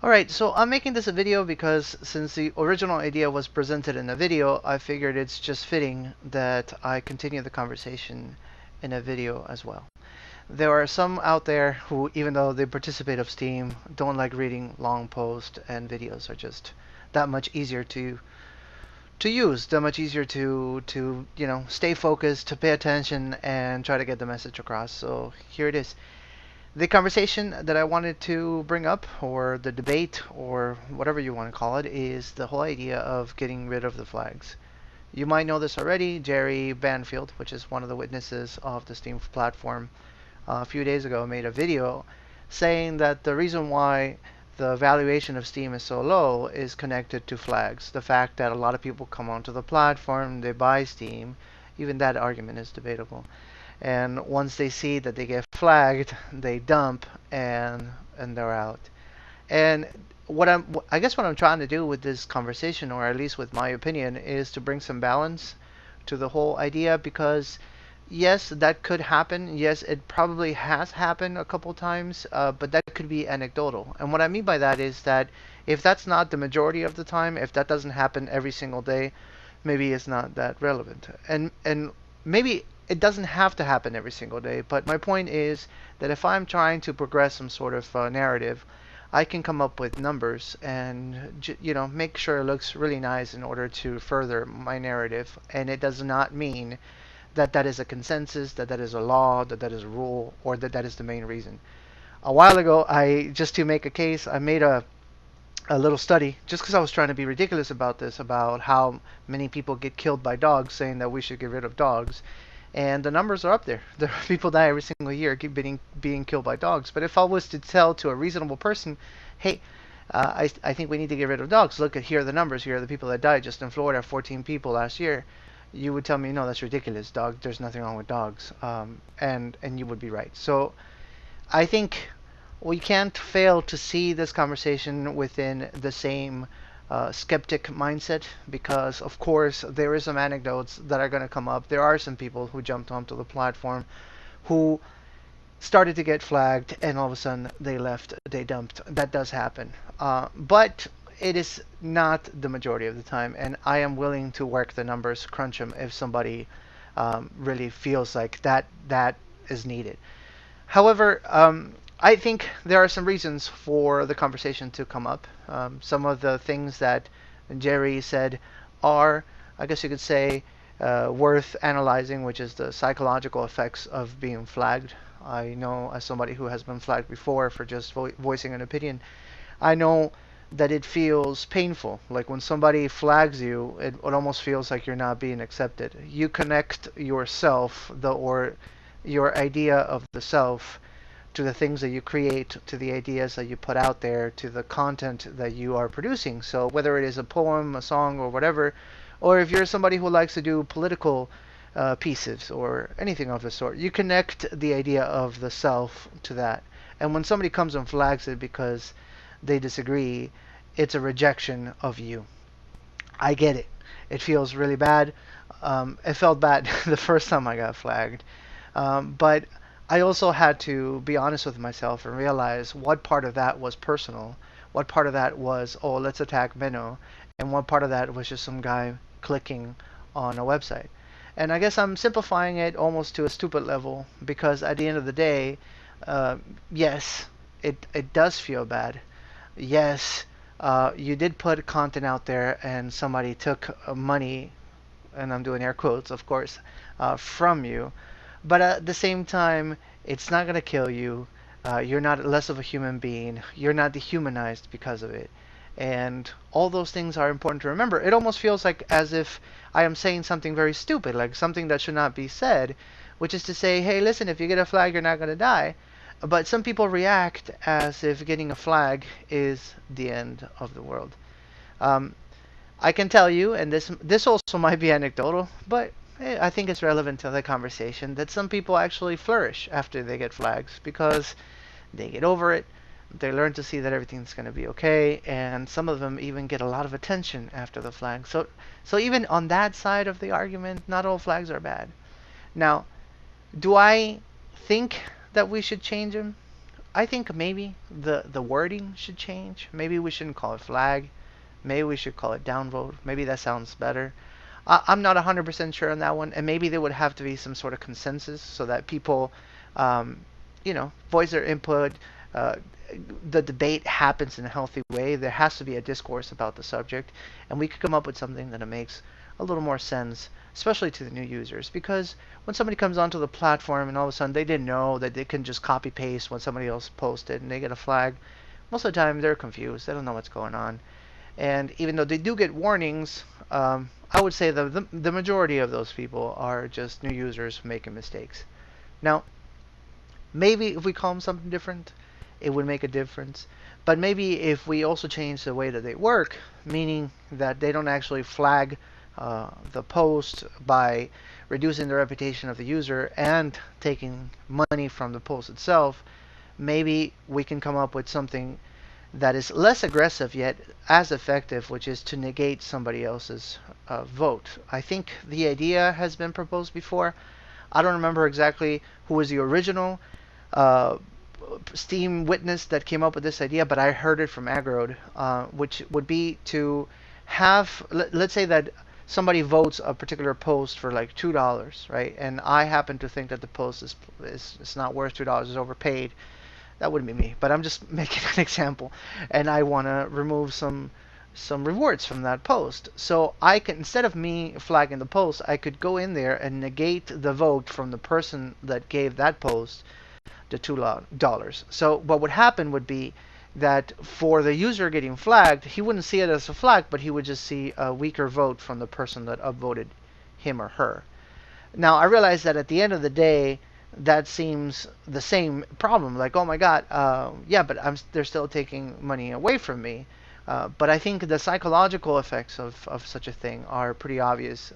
Alright, so I'm making this a video because since the original idea was presented in a video, I figured it's just fitting that I continue the conversation in a video as well. There are some out there who, even though they participate of Steam, don't like reading long posts, and videos are just that much easier to use, that much easier to stay focused, to pay attention, and try to get the message across. So here it is. The conversation that I wanted to bring up, or the debate, or whatever you want to call it, is the whole idea of getting rid of the flags. You might know this already. Jerry Banfield, which is one of the witnesses of the Steam platform, a few days ago made a video saying that the reason why the valuation of Steam is so low is connected to flags. The fact that a lot of people come onto the platform, they buy Steam, even that argument is debatable. And once they see that they get flagged, they dump and they're out. And I guess what I'm trying to do with this conversation, or at least with my opinion, is to bring some balance to the whole idea, because yes, that could happen. Yes, it probably has happened a couple times, but that could be anecdotal. And what I mean by that is that if that's not the majority of the time, if that doesn't happen every single day, maybe it's not that relevant. And maybe it doesn't have to happen every single day. But my point is that if I'm trying to progress some sort of narrative, I can come up with numbers and make sure it looks really nice in order to further my narrative. And it does not mean that that is a consensus, that that is a law, that that is a rule, or that that is the main reason. A while ago, just to make a case, I made a little study just because I was trying to be ridiculous about this, about how many people get killed by dogs, saying that we should get rid of dogs. And the numbers are up there. There are people die every single year keep being killed by dogs. But if I was to tell to a reasonable person, hey, I think we need to get rid of dogs. Look at, here are the numbers. Here are the people that died just in Florida, 14 people last year. You would tell me, no, that's ridiculous. There's nothing wrong with dogs, and you would be right. So I think we can't fail to see this conversation within the same skeptic mindset, because of course there is some anecdotes that are going to come up. There are some people who jumped onto the platform who started to get flagged, and all of a sudden they left, they dumped. That does happen, but it is not the majority of the time, and I am willing to work the numbers, crunch them, if somebody really feels like that is needed. However, I think there are some reasons for the conversation to come up. Some of the things that Jerry said are, I guess you could say, worth analyzing, which is the psychological effects of being flagged. I know, as somebody who has been flagged before for just voicing an opinion, I know that it feels painful. Like when somebody flags you, it almost feels like you're not being accepted. You connect yourself, or your idea of the self, to the things that you create, to the ideas that you put out there, to the content that you are producing. So whether it is a poem, a song, or whatever, or if you're somebody who likes to do political pieces or anything of the sort, you connect the idea of the self to that. And when somebody comes and flags it because they disagree, it's a rejection of you. I get it. It feels really bad. It felt bad the first time I got flagged. But I also had to be honest with myself and realize what part of that was personal, what part of that was, oh, let's attack Menno, and what part of that was just some guy clicking on a website. And I guess I'm simplifying it almost to a stupid level, because at the end of the day, yes, it does feel bad. Yes, you did put content out there and somebody took money, and I'm doing air quotes, of course, from you. But at the same time, it's not going to kill you. You're not less of a human being. You're not dehumanized because of it. And all those things are important to remember. It almost feels like as if I am saying something very stupid, like something that should not be said, which is to say, hey, listen, if you get a flag, you're not going to die. But some people react as if getting a flag is the end of the world. Um, I can tell you, and this also might be anecdotal, but I think it's relevant to the conversation, that some people actually flourish after they get flags because they get over it. They learn to see that everything's going to be okay, and some of them even get a lot of attention after the flag. So even on that side of the argument, not all flags are bad. Now, do I think that we should change them? I think maybe the wording should change. Maybe we shouldn't call it flag. Maybe we should call it downvote. Maybe that sounds better. I'm not 100% sure on that one, and maybe there would have to be some sort of consensus so that people, um, voice their input. Uh, the debate happens in a healthy way. There has to be a discourse about the subject, and we could come up with something that makes a little more sense, especially to the new users. Because when somebody comes onto the platform and all of a sudden they didn't know that they can just copy paste when somebody else posted and they get a flag, most of the time they're confused. They don't know what's going on. And even though they do get warnings, I would say the majority of those people are just new users making mistakes. Now, maybe if we call them something different, it would make a difference. But maybe if we also change the way that they work, meaning that they don't actually flag the post by reducing the reputation of the user and taking money from the post itself, maybe we can come up with something that is less aggressive yet as effective, which is to negate somebody else's vote. I think the idea has been proposed before. I don't remember exactly who was the original uh, Steam witness that came up with this idea, but I heard it from Agrode, which would be to have, let's say that somebody votes a particular post for like $2, right? And I happen to think that the post is not worth $2, is overpaid. That wouldn't be me, but I'm just making an example, and I want to remove some rewards from that post. So I can, instead of me flagging the post, I could go in there and negate the vote from the person that gave that post the $2. So what would happen would be that for the user getting flagged, he wouldn't see it as a flag, but he would just see a weaker vote from the person that upvoted him or her. Now, I realize that at the end of the day, that seems the same problem. Like, oh my God, yeah, but they're still taking money away from me. But I think the psychological effects of such a thing are pretty obvious,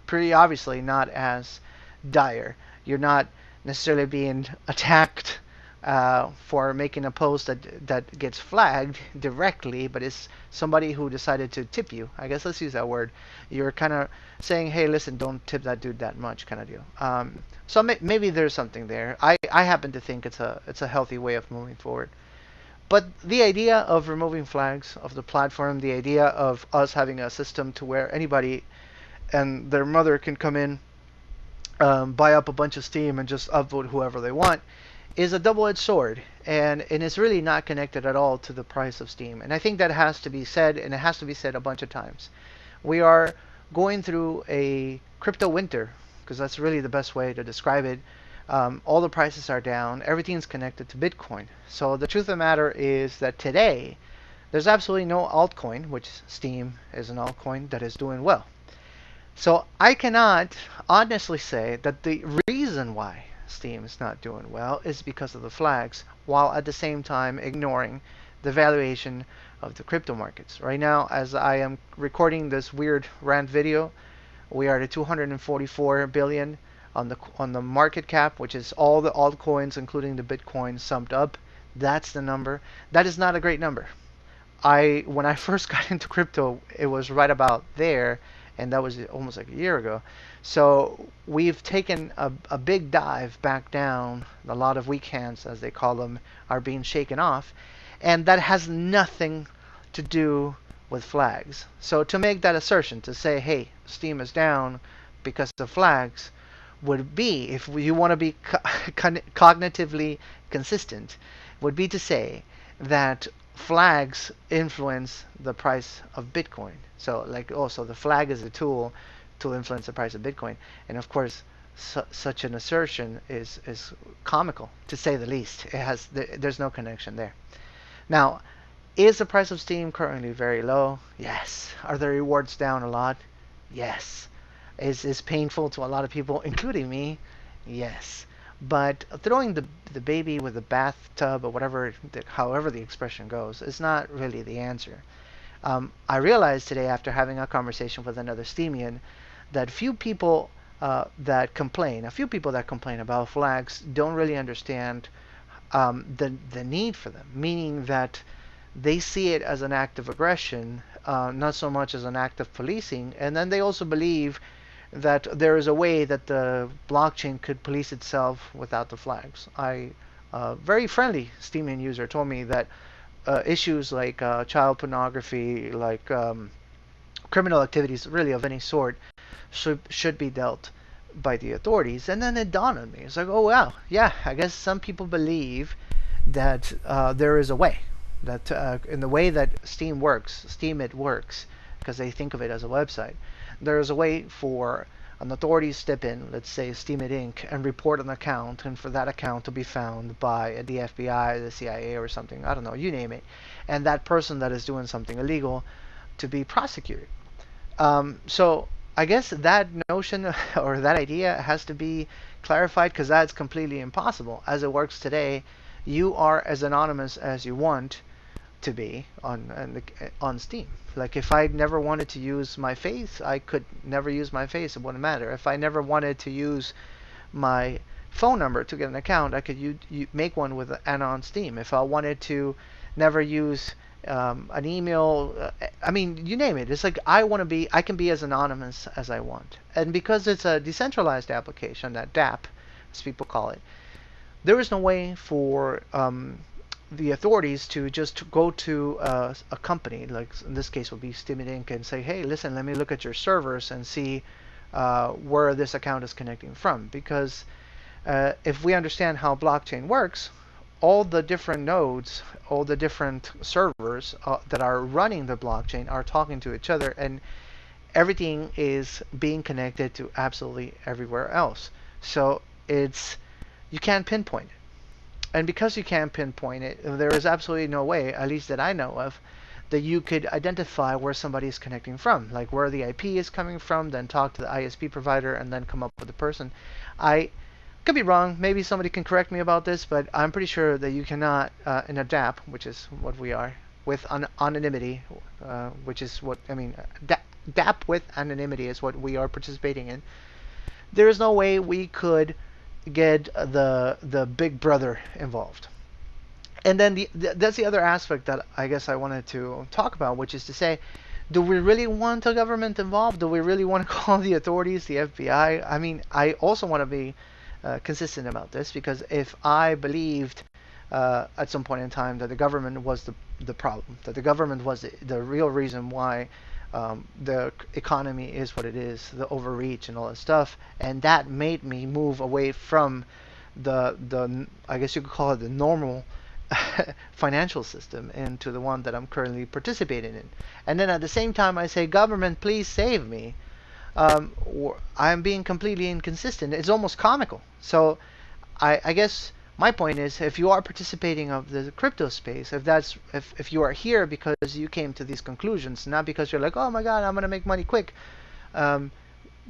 pretty obviously not as dire. You're not necessarily being attacked for making a post that gets flagged directly, but it's somebody who decided to tip you. I guess let's use that word. You're kind of saying, hey, listen, don't tip that dude that much, kind of deal. So maybe there's something there. I happen to think it's a healthy way of moving forward. But the idea of removing flags of the platform, the idea of us having a system to where anybody and their mother can come in, buy up a bunch of Steam and just upvote whoever they want, is a double-edged sword, and it's really not connected at all to the price of Steam. And I think that has to be said, and it has to be said a bunch of times. We are going through a crypto winter, because that's really the best way to describe it. All the prices are down. Everything's connected to Bitcoin. So the truth of the matter is that today, there's absolutely no altcoin, which Steam is an altcoin, that is doing well. So I cannot honestly say that the reason why Steam is not doing well is because of the flags, while at the same time ignoring the valuation of the crypto markets. Right now, as I am recording this weird rant video, we are at 244 billion on the market cap, which is all the altcoins, including the Bitcoin, summed up. That's the number. That is not a great number. When I first got into crypto, it was right about there, and that was almost like a year ago. So we've taken a big dive back down. A lot of weak hands, as they call them, are being shaken off, and that has nothing to do with flags. So to make that assertion, to say, hey, Steam is down because of flags, would be, if you want to be cognitively consistent, would be to say that flags influence the price of Bitcoin. So like also the flag is a tool to influence the price of Bitcoin. And of course, such an assertion is comical, to say the least. There's no connection there. Now, is the price of Steam currently very low? Yes. Are the rewards down a lot? Yes. Is painful to a lot of people, including me? Yes. But throwing the baby with the bathtub, or whatever, however the expression goes, is not really the answer. I realized today, after having a conversation with another Steemian, that a few people that complain about flags don't really understand the need for them, meaning that they see it as an act of aggression, not so much as an act of policing, and then they also believe that there is a way that the blockchain could police itself without the flags. I very friendly Steemit user told me that issues like child pornography, like criminal activities, really of any sort, should be dealt by the authorities. And then it dawned on me. It's like, oh wow, yeah, I guess some people believe that there is a way that in the way that Steemit works, because they think of it as a website, there is a way for an authority to step in, let's say Steemit Inc., and report an account, and for that account to be found by the FBI, the CIA, or something, I don't know, you name it, and that person that is doing something illegal to be prosecuted. So I guess that notion or that idea has to be clarified, because that's completely impossible. As it works today, you are as anonymous as you want to be on Steam. Like if I never wanted to use my face, I could never use my face. It wouldn't matter. If I never wanted to use my phone number to get an account, I could make one with an on Steam. If I wanted to never use an email, I mean, you name it. It's like I can be as anonymous as I want. And because it's a decentralized application, that DApp, as people call it, there is no way for the authorities to just go to a company, like in this case would be Steemit Inc., and say, hey, listen, let me look at your servers and see where this account is connecting from. Because if we understand how blockchain works, all the different nodes, all the different servers that are running the blockchain are talking to each other, and everything is being connected to absolutely everywhere else. So you can't pinpoint it. And because you can't pinpoint it, there is absolutely no way, at least that I know of, that you could identify where somebody is connecting from, like where the IP is coming from, then talk to the ISP provider, and then come up with the person. I could be wrong. Maybe somebody can correct me about this, but I'm pretty sure that you cannot, in a DApp, which is what we are, with anonymity, which is what, I mean, DApp with anonymity is what we are participating in. There is no way we could get the big brother involved. And then that's the other aspect that I guess I wanted to talk about, which is to say, do we really want a government involved? Do we really want to call the authorities, the FBI? I mean, I also want to be consistent about this, because if I believed at some point in time that the government was the problem, that the government was the real reason why the economy is what it is, the overreach and all that stuff, and that made me move away from the I guess you could call it the normal financial system into the one that I'm currently participating in. And then at the same time I say, government, please save me. I'm being completely inconsistent. It's almost comical. So I guess my point is, if you are participating of the crypto space, if you are here because you came to these conclusions, not because you're like, oh my god, I'm gonna make money quick,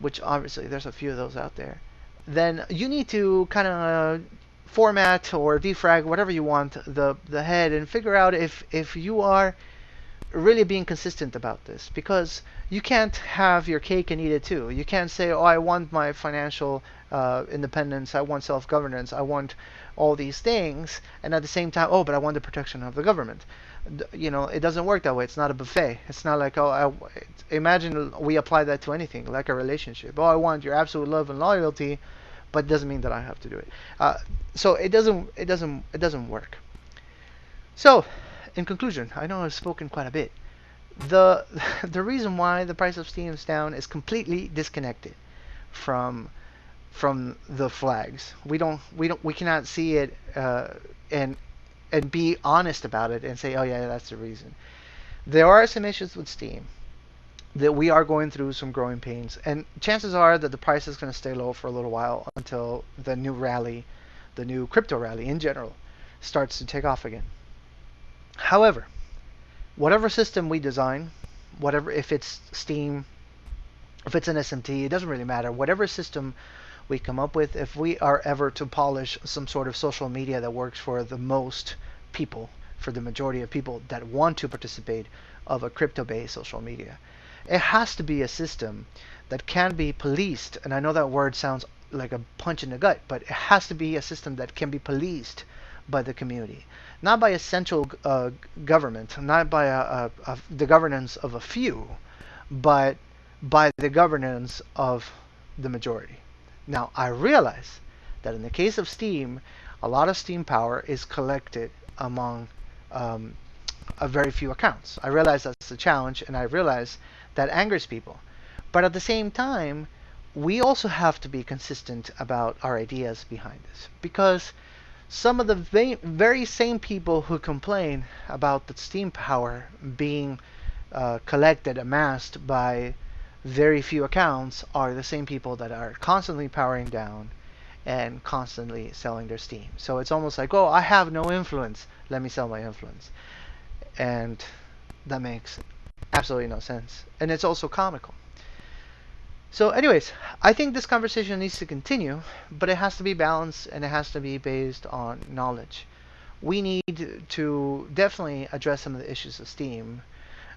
which obviously there's a few of those out there, then you need to kind of format or defrag whatever you want the head and figure out if you are really being consistent about this, because you can't have your cake and eat it too. You can't say, oh, I want my financial independence, I want self-governance, I want all these things, and at the same time, oh, but I want the protection of the government. You know, it doesn't work that way. It's not a buffet. It's not like, oh, imagine we apply that to anything, like a relationship. Oh, I want your absolute love and loyalty, but it doesn't mean that I have to do it. So it doesn't work. So, in conclusion, I know I've spoken quite a bit. The the reason why the price of Steam is down is completely disconnected from the flags. We cannot see it and be honest about it and say, oh yeah, that's the reason. There are some issues with Steam that we are going through some growing pains, and chances are that the price is going to stay low for a little while until the new rally, the new crypto rally in general, starts to take off again. However, whatever system we design, whatever, if it's Steam, if it's an SMT, it doesn't really matter. Whatever system we come up with, if we are ever to polish some sort of social media that works for the most people, for the majority of people that want to participate of a crypto-based social media, it has to be a system that can be policed. And I know that word sounds like a punch in the gut, but it has to be a system that can be policed by the community, not by a central government, not by the governance of a few, but by the governance of the majority. Now, I realize that in the case of Steam, A lot of Steam power is collected among um, a very few accounts. I realize that's a challenge, and I realize that angers people. But at the same time, we also have to be consistent about our ideas behind this, because some of the very same people who complain about the Steam power being collected, amassed by very few accounts are the same people that are constantly powering down and constantly selling their Steam. So it's almost like, oh, I have no influence, let me sell my influence. And that makes absolutely no sense. And it's also comical. So anyways, I think this conversation needs to continue, but it has to be balanced and it has to be based on knowledge. We need to definitely address some of the issues of Steam,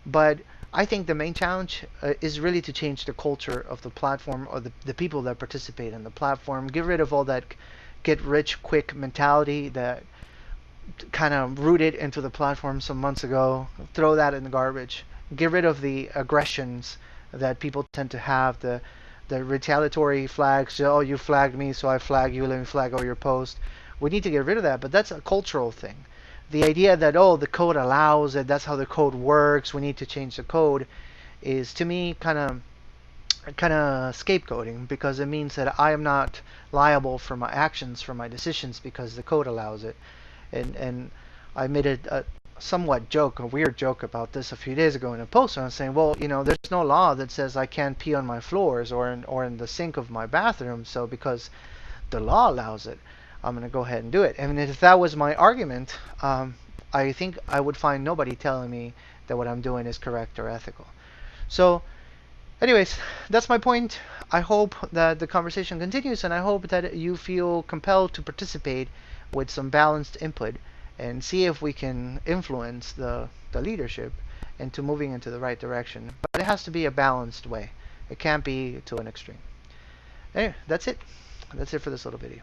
but I think the main challenge is really to change the culture of the platform, or the people that participate in the platform. Get rid of all that get rich quick mentality that kind of rooted into the platform some months ago. Throw that in the garbage. Get rid of the aggressions that people tend to have, the retaliatory flags. Oh, you flagged me, so I flag you. Let me flag all your posts. We need to get rid of that, but that's a cultural thing. The idea that, oh, the code allows it, that's how the code works, we need to change the code, is to me kind of scapegoating, because it means that I am not liable for my actions, for my decisions, because the code allows it. And I made a somewhat joke, a weird joke about this a few days ago in a post. I was saying, well, there's no law that says I can't pee on my floors or in the sink of my bathroom. So because the law allows it, I'm going to go ahead and do it. And if that was my argument, I think I would find nobody telling me that what I'm doing is correct or ethical. So anyways, that's my point. I hope that the conversation continues, and I hope that you feel compelled to participate with some balanced input and see if we can influence the leadership into moving into the right direction. But it has to be a balanced way. It can't be to an extreme. Anyway, that's it. That's it for this little video.